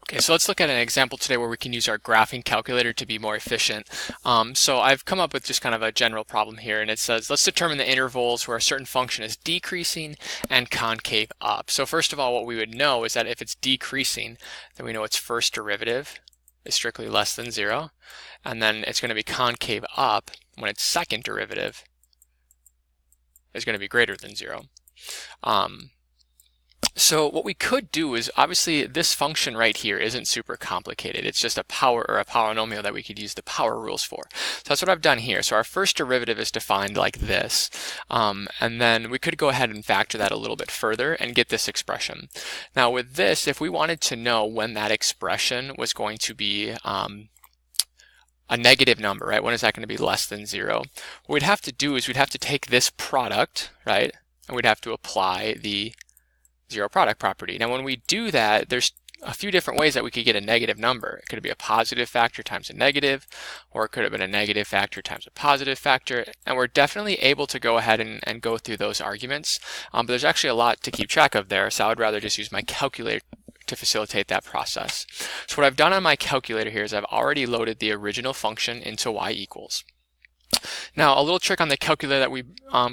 Okay, so let's look at an example today where we can use our graphing calculator to be more efficient. So I've come up with just kind of a general problem here, and it says, let's determine the intervals where a certain function is decreasing and concave up. So first of all, what we would know is that if it's decreasing, then we know its first derivative is strictly less than 0, and then it's going to be concave up when its second derivative is going to be greater than 0. So what we could do is, obviously this function right here isn't super complicated. It's just a power or a polynomial that we could use the power rules for. So that's what I've done here. So our first derivative is defined like this. And then we could go ahead and factor that a little bit further and get this expression. Now with this, if we wanted to know when that expression was going to be a negative number, right? When is that going to be less than 0? What we'd have to do is we'd have to take this product, right? And we'd have to apply the zero product property. Now when we do that, there's a few different ways that we could get a negative number. It could be a positive factor times a negative, or it could have been a negative factor times a positive factor, and we're definitely able to go ahead and go through those arguments, but there's actually a lot to keep track of there, so I would rather just use my calculator to facilitate that process. So what I've done on my calculator here is I've already loaded the original function into y equals. Now, a little trick on the calculator that we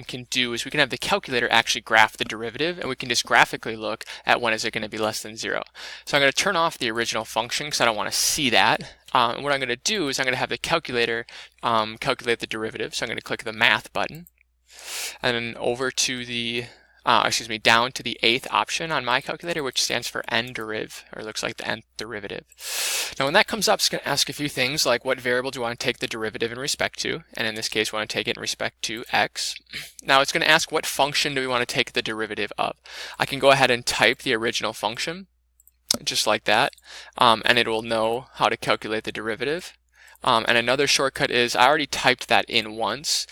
can do is we can have the calculator actually graph the derivative, and we can just graphically look at when is it going to be less than 0. So I'm going to turn off the original function because I don't want to see that. And what I'm going to do is I'm going to have the calculator calculate the derivative. So I'm going to click the math button, and then over to the down to the 8th option on my calculator, which stands for n-deriv, or looks like the nth derivative. Now when that comes up, it's going to ask a few things like what variable do you want to take the derivative in respect to, and in this case we want to take it in respect to x. Now it's going to ask what function do we want to take the derivative of. I can go ahead and type the original function, just like that, and it will know how to calculate the derivative. And another shortcut is I already typed that in once.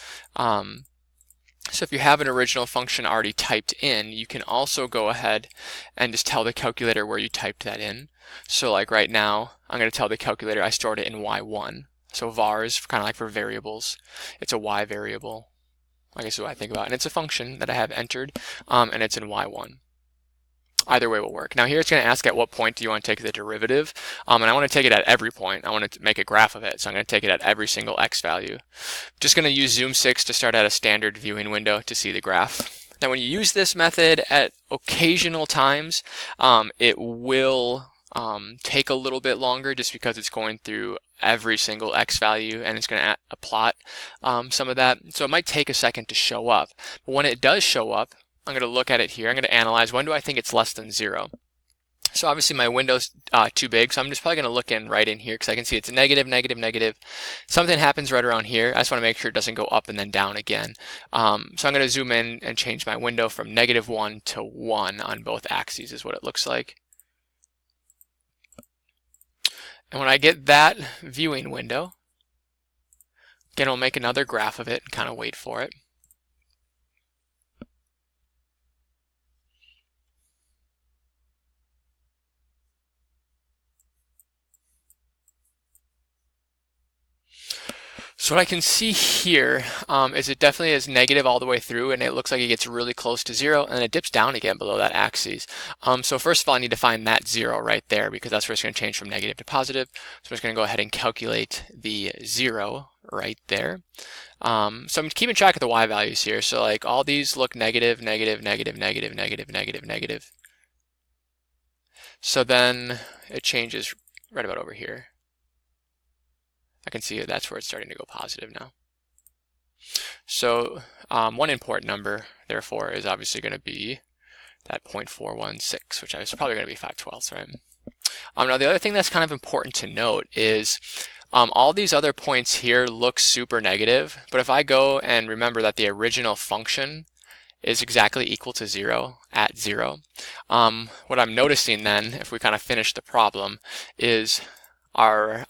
So if you have an original function already typed in, you can also go ahead and just tell the calculator where you typed that in. So like right now, I'm going to tell the calculator I stored it in y1. So var is kind of like for variables. It's a y variable, I guess is what I think about. And it's a function that I have entered, and it's in y1. Either way will work. Now here it's going to ask at what point do you want to take the derivative, and I want to take it at every point. I want to make a graph of it, so I'm going to take it at every single x value. Just going to use Zoom 6 to start at a standard viewing window to see the graph. Now when you use this method at occasional times, it will take a little bit longer just because it's going through every single x value and it's going to plot some of that. So it might take a second to show up. But when it does show up, I'm going to look at it here. I'm going to analyze when do I think it's less than 0. So obviously my window's too big, so I'm just probably going to look right in here because I can see it's negative, negative, negative. Something happens right around here. I just want to make sure it doesn't go up and then down again. So I'm going to zoom in and change my window from -1 to 1 on both axes is what it looks like. And when I get that viewing window, again, we'll make another graph of it and kind of wait for it. So what I can see here is it definitely is negative all the way through, and it looks like it gets really close to 0, and it dips down again below that axis. So first of all, I need to find that 0 right there, because that's where it's going to change from negative to positive. So I'm just going to go ahead and calculate the 0 right there. So I'm keeping track of the y values here. So like all these look negative, negative, negative, negative, negative, negative, negative. So then it changes right about over here. I can see that's where it's starting to go positive now. So one important number, therefore, is obviously going to be that 0.416, which is probably going to be 5/12, right? Now the other thing that's kind of important to note is all these other points here look super negative, but if I go and remember that the original function is exactly equal to 0 at 0, what I'm noticing then, if we kind of finish the problem, is our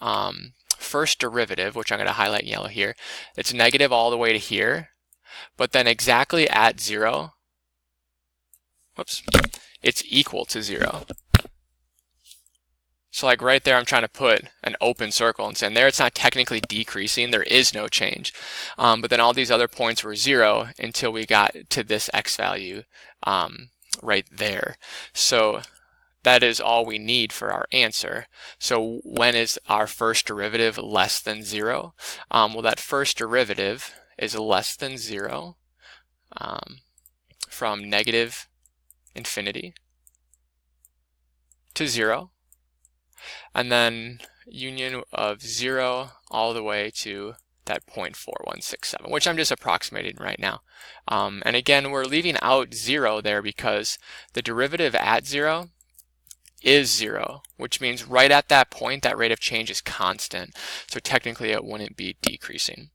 first derivative, which I'm going to highlight in yellow here, it's negative all the way to here, but then exactly at 0, whoops, it's equal to 0. So like right there, I'm trying to put an open circle and saying there it's not technically decreasing, there is no change. But then all these other points were 0 until we got to this x value right there. So that is all we need for our answer. So when is our first derivative less than 0? Well, that first derivative is less than 0 from negative infinity to 0, and then union of 0 all the way to that 0.4167, which I'm just approximating right now. And again, we're leaving out 0 there because the derivative at 0 is 0, which means right at that point, that rate of change is constant. So technically, it wouldn't be decreasing.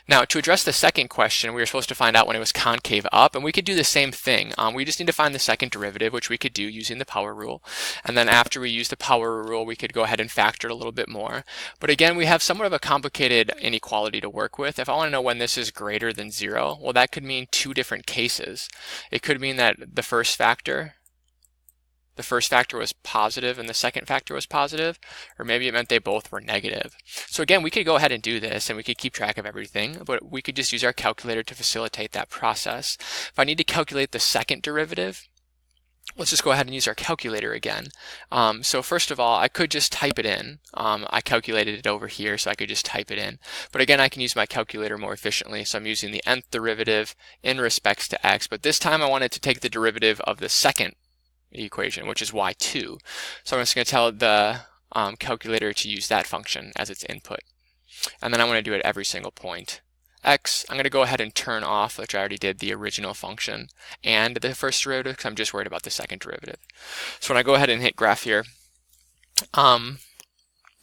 Now, to address the second question, we were supposed to find out when it was concave up, and we could do the same thing. We just need to find the second derivative, which we could do using the power rule. And then after we use the power rule, we could go ahead and factor it a little bit more. But again, we have somewhat of a complicated inequality to work with. If I want to know when this is greater than 0, well, that could mean two different cases. It could mean that the first factor was positive and the second factor was positive, or maybe it meant they both were negative. So again, we could go ahead and do this and we could keep track of everything, but we could just use our calculator to facilitate that process. If I need to calculate the second derivative, let's just go ahead and use our calculator again. So first of all, I could just type it in. I calculated it over here, so I could just type it in. But again, I can use my calculator more efficiently, so I'm using the nth derivative in respects to x, but this time I wanted to take the derivative of the second equation, which is y2. So I'm just going to tell the calculator to use that function as its input. And then I want to do it every single point. X, I'm going to go ahead and turn off, which I already did, the original function and the first derivative, because I'm just worried about the second derivative. So when I go ahead and hit graph here,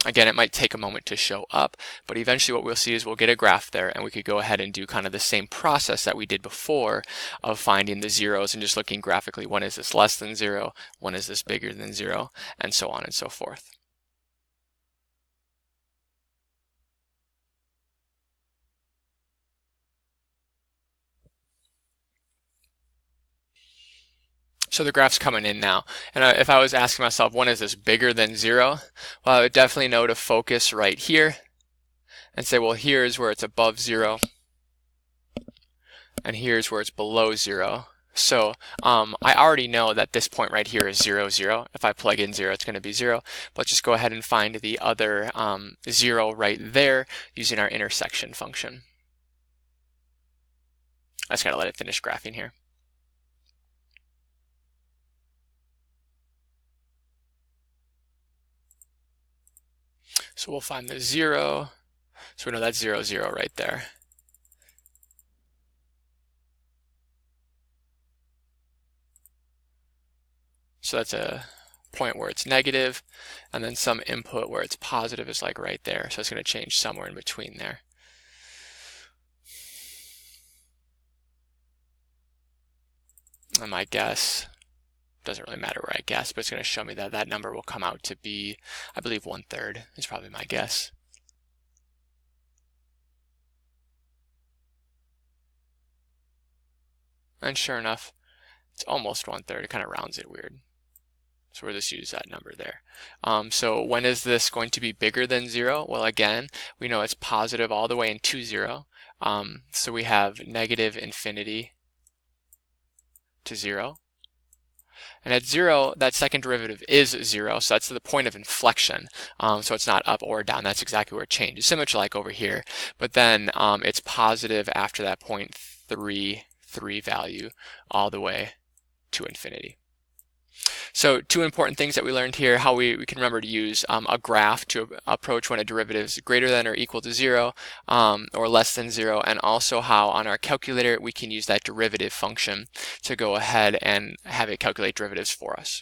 again, it might take a moment to show up, but eventually what we'll see is we'll get a graph there, and we could go ahead and do kind of the same process that we did before of finding the zeros and just looking graphically, when is this less than 0, when is this bigger than 0, and so on and so forth. So the graph's coming in now, and if I was asking myself, when is this bigger than 0? Well, I would definitely know to focus right here and say, well, here's where it's above 0, and here's where it's below 0. So I already know that this point right here is 0, 0. If I plug in 0, it's going to be 0. But let's just go ahead and find the other 0 right there using our intersection function. I just got to let it finish graphing here. So we'll find the 0. So we know that's 0, 0 right there. So that's a point where it's negative, and then some input where it's positive is like right there. So it's going to change somewhere in between there. And my guess, doesn't really matter where I guess, but it's going to show me that that number will come out to be, I believe, 1/3 is probably my guess. And sure enough, it's almost 1/3. It kind of rounds it weird. So we'll just use that number there. So when is this going to be bigger than 0? Well, again, we know it's positive all the way into 0. So we have negative infinity to 0. And at 0, that second derivative is 0, so that's the point of inflection. So it's not up or down. That's exactly where it changes, similar to like over here. But then it's positive after that 0.33 value all the way to infinity. So two important things that we learned here, how we can remember to use a graph to approach when a derivative is greater than or equal to 0 or less than 0, and also how on our calculator we can use that derivative function to go ahead and have it calculate derivatives for us.